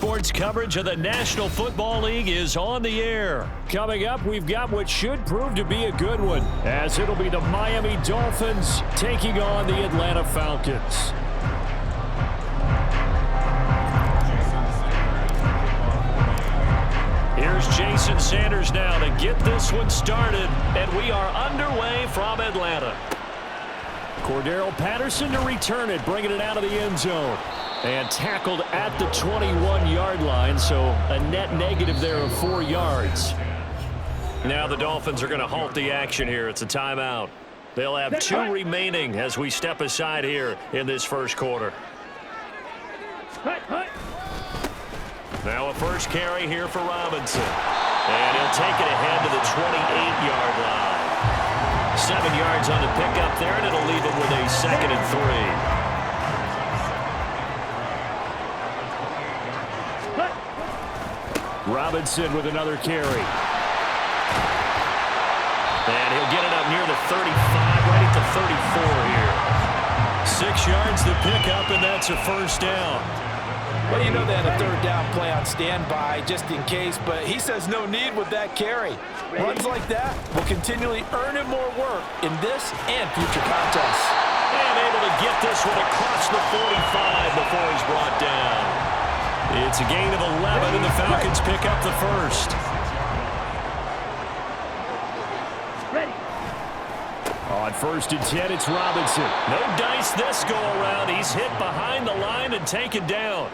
Sports coverage of the National Football League is on the air. Coming up, we've got what should prove to be a good one, as it'll be the Miami Dolphins taking on the Atlanta Falcons. Here's Jason Sanders now to get this one started, and we are underway from Atlanta. Cordero Patterson to return it, bringing it out of the end zone. And tackled at the 21-yard line, so a net negative there of 4 yards. Now the Dolphins are going to halt the action here. It's a timeout. They'll have 2 remaining as we step aside here in this first quarter. Now a first carry here for Robinson. And he'll take it ahead to the 28-yard line. 7 yards on the pickup there, and it'll leave him with a 2nd and 3. Robinson with another carry. And he'll get it up near the 35, right at the 34 here. 6 yards to pick up, and that's a first down. Well, you know they had a third down play on standby just in case, but he says no need with that carry. Runs like that will continually earn him more work in this and future contests. And able to get this one across the 45 before he's brought down. It's a gain of 11, and the Falcons pick up the first. On 1st and 10, it's Robinson. No dice this go-around. He's hit behind the line and taken down.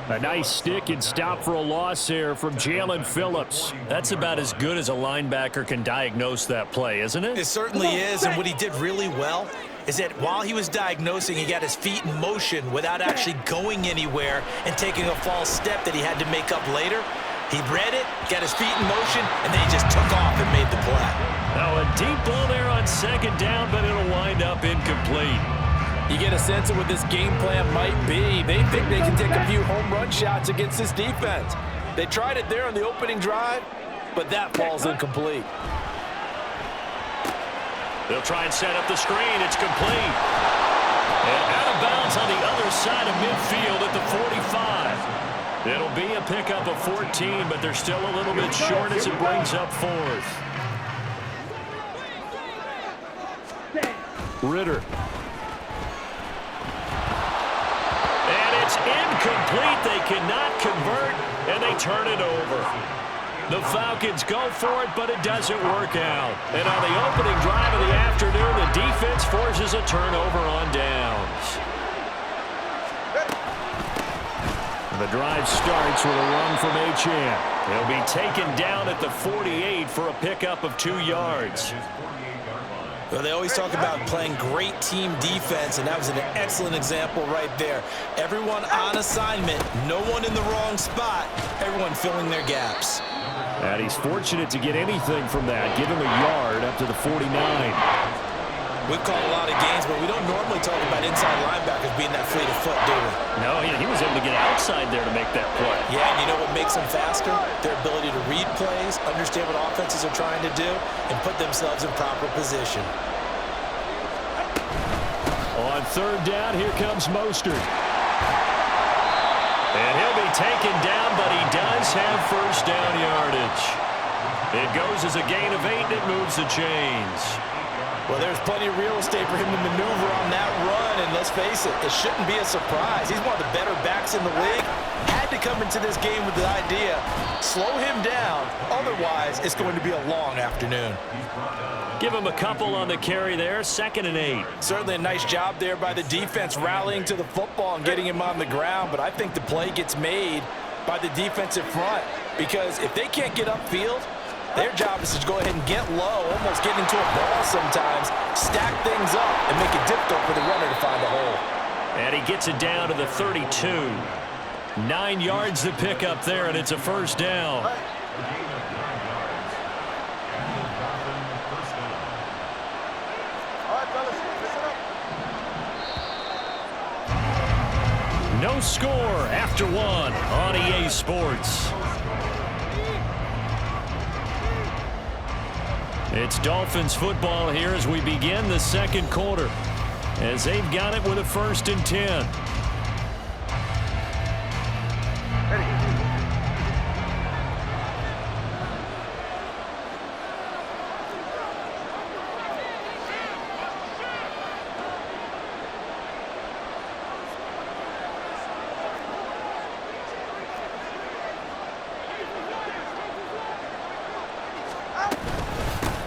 A nice stick and stop for a loss there from Jalen Phillips. That's about as good as a linebacker can diagnose that play, isn't it? It certainly is, and what he did really well is that while he was diagnosing, he got his feet in motion without actually going anywhere and taking a false step that he had to make up later. He read it, got his feet in motion, and then he just took off and made the play. Now a deep ball there on 2nd down, but it'll wind up incomplete. You get a sense of what this game plan might be. They think they can take a few home run shots against this defense. They tried it there on the opening drive, but that ball's incomplete. They'll try and set up the screen. It's complete. And out of bounds on the other side of midfield at the 45. It'll be a pickup of 14, but they're still a little bit short as it brings up 4th. Ritter. And it's incomplete. They cannot convert, and they turn it over. The Falcons go for it, but it doesn't work out. And on the opening drive of the afternoon, the defense forces a turnover on downs. The drive starts with a run from Achane. He'll be taken down at the 48 for a pickup of 2 yards. Well, they always talk about playing great team defense, and that was an excellent example right there. Everyone on assignment, no one in the wrong spot, everyone filling their gaps. And he's fortunate to get anything from that. Give him a yard up to the 49. We've called a lot of games, but we don't normally talk about inside linebackers being that fleet of foot, do we? No, he was able to get outside there to make that play. Yeah, and you know what makes them faster? Their ability to read plays, understand what offenses are trying to do, and put themselves in proper position. On 3rd down, here comes Mostert. And he'll be taken down, but he does have first down yardage. It goes as a gain of 8, and it moves the chains. Well, there's plenty of real estate for him to maneuver on that run, and let's face it, it shouldn't be a surprise. He's one of the better backs in the league. Had to come into this game with the idea, slow him down, otherwise it's going to be a long afternoon. Give him a couple on the carry there, 2nd and 8. Certainly a nice job there by the defense rallying to the football and getting him on the ground, but I think the play gets made by the defensive front, because if they can't get upfield, their job is to go ahead and get low, almost get into a ball sometimes, stack things up, and make it difficult for the runner to find a hole. And he gets it down to the 32. 9 yards to pick up there, and it's a first down. No score after 1 on EA Sports. It's Dolphins football here as we begin the 2nd quarter, as they've got it with a 1st and 10. Ready.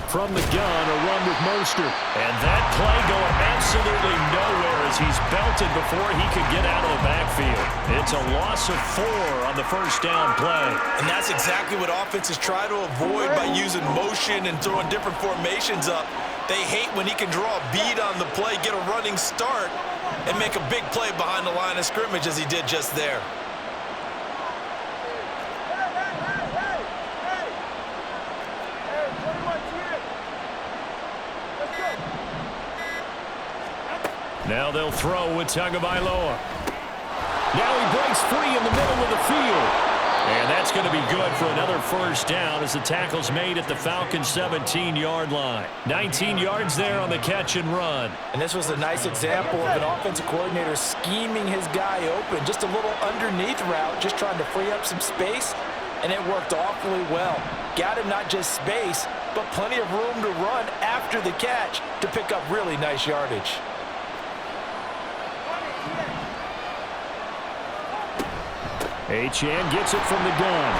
From the gun, a run with Mostert. And that play going absolutely nowhere as he's belted before he could get out of the backfield. It's a loss of 4 on the first down play. And that's exactly what offenses try to avoid by using motion and throwing different formations up. They hate when he can draw a bead on the play, get a running start, and make a big play behind the line of scrimmage as he did just there. Now they'll throw with Tagovailoa. Now he breaks free in the middle of the field. And that's going to be good for another first down as the tackle's made at the Falcons' 17-yard line. 19 yards there on the catch and run. And this was a nice example of an offensive coordinator scheming his guy open. Just a little underneath route, just trying to free up some space, and it worked awfully well. Got him not just space, but plenty of room to run after the catch to pick up really nice yardage. Achane gets it from the gun.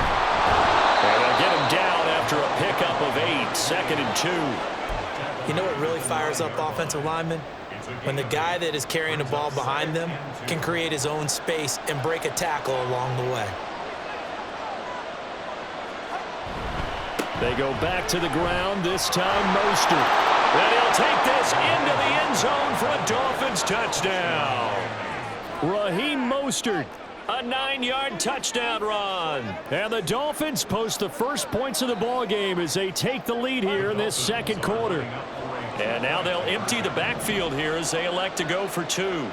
And they'll get him down after a pickup of 8, 2nd and 2. You know what really fires up offensive linemen? When the guy that is carrying the ball behind them can create his own space and break a tackle along the way. They go back to the ground, this time Mostert. And he'll take this into the end zone for a Dolphins touchdown. Raheem Mostert. A 9-yard touchdown run. And the Dolphins post the first points of the ball game as they take the lead here in this second quarter. And now they'll empty the backfield here as they elect to go for 2.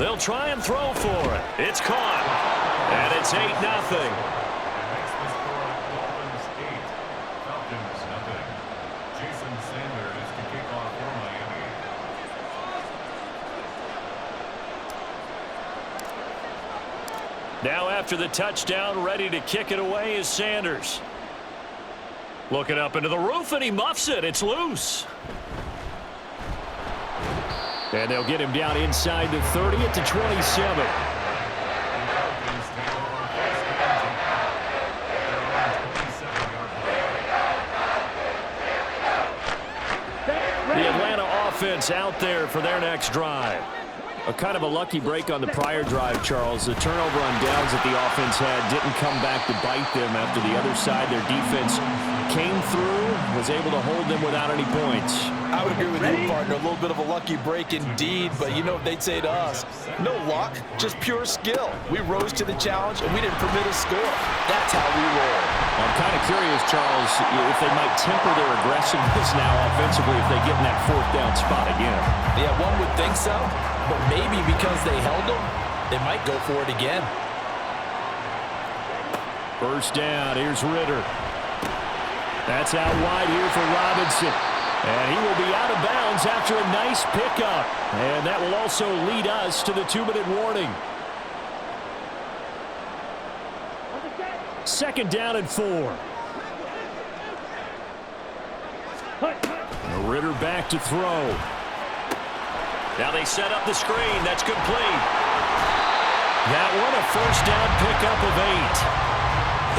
They'll try and throw for it. It's caught. And it's 8-0. Now after the touchdown, ready to kick it away is Sanders. Looking up into the roof, and he muffs it. It's loose. And they'll get him down inside the 30 at the 27. The Atlanta offense out there for their next drive. A kind of a lucky break on the prior drive, Charles. The turnover on downs that the offense had didn't come back to bite them after the other side. Their defense came through, was able to hold them without any points. I would agree with you, partner. A little bit of a lucky break indeed, but you know what they'd say to us? No luck, just pure skill. We rose to the challenge, and we didn't permit a score. That's how we roll. I'm kind of curious, Charles, if they might temper their aggressiveness now offensively if they get in that 4th down spot again. Yeah, one would think so. But maybe because they held them, they might go for it again. First down, here's Ritter. That's out wide here for Robinson. And he will be out of bounds after a nice pickup. And that will also lead us to the 2-minute warning. 2nd down and 4. Ritter back to throw. Now they set up the screen. That's complete. That one a first down pickup of 8.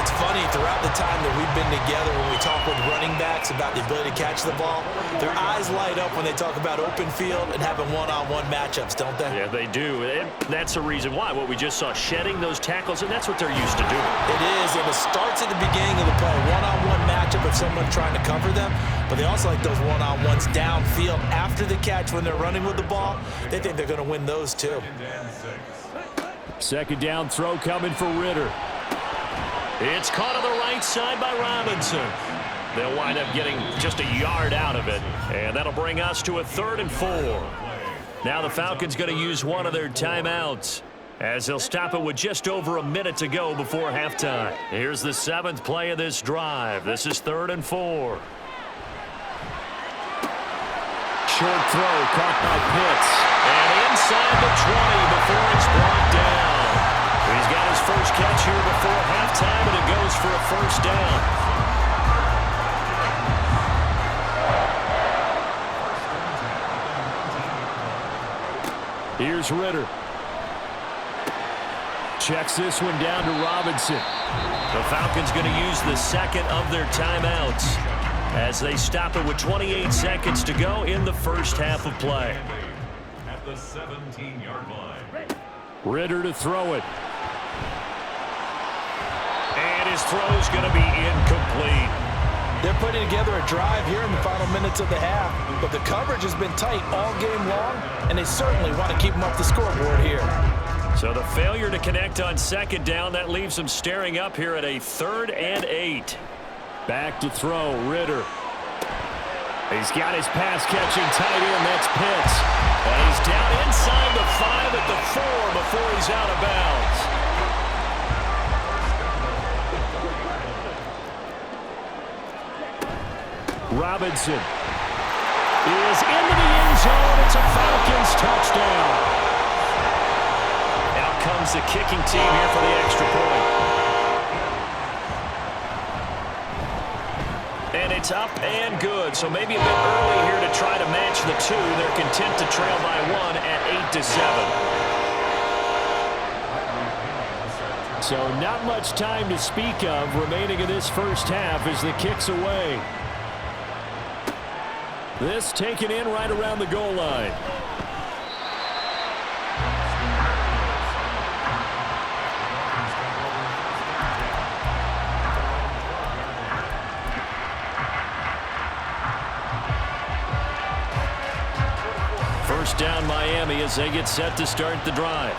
It's funny, throughout the time that we've been together when we talk with running backs about the ability to catch the ball, their eyes light up when they talk about open field and having one-on-one matchups, don't they? Yeah, they do. And that's the reason why. What we just saw, shedding those tackles, and that's what they're used to doing. It is, and it starts at the beginning of the play. One-on-one matchup with someone trying to cover them, but they also like those one-on-ones downfield after the catch when they're running with the ball. They think they're going to win those too. 2nd down throw coming for Ritter. It's caught on the right side by Robinson. They'll wind up getting just a yard out of it, and that'll bring us to a 3rd and 4. Now the Falcons going to use one of their timeouts as they'll stop it with just over a minute to go before halftime. Here's the 7th play of this drive. This is 3rd and 4. Short throw caught by Pitts. And inside the 20 before it's brought down. He's got his first catch here before halftime, and it goes for a first down. Here's Ritter. Checks this one down to Robinson. The Falcons going to use the second of their timeouts as they stop it with 28 seconds to go in the first half of play. At the 17-yard line. Ritter to throw it. And his throw's going to be incomplete. They're putting together a drive here in the final minutes of the half, but the coverage has been tight all game long, and they certainly want to keep them off the scoreboard here. So the failure to connect on second down, that leaves them staring up here at a 3rd and 8. Back to throw, Ritter. He's got his pass-catching tight end, that's Pitts. And he's down inside the 5 at the 4 before he's out of bounds. Robinson is into the end zone. It's a Falcons touchdown. Out comes the kicking team here for the extra point. And it's up and good. So maybe a bit early here to try to match the 2. They're content to trail by 1 at 8-7. So not much time to speak of remaining in this first half as the kick's away. This taken in right around the goal line. First down Miami as they get set to start the drive.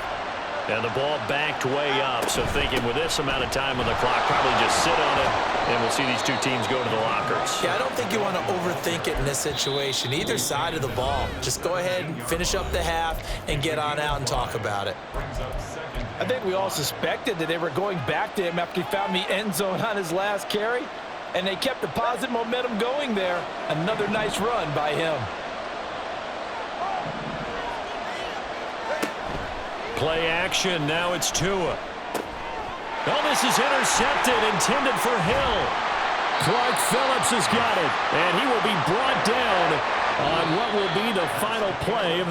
And the ball backed way up, so thinking with this amount of time on the clock, probably just sit on it, and we'll see these two teams go to the lockers. Yeah, I don't think you want to overthink it in this situation. Either side of the ball. Just go ahead and finish up the half and get on out and talk about it. I think we all suspected that they were going back to him after he found the end zone on his last carry, and they kept the positive momentum going there. Another nice run by him. Play action. Now it's Tua. Oh, this is intercepted, intended for Hill. Clark Phillips has got it, and he will be brought down on what will be the final play of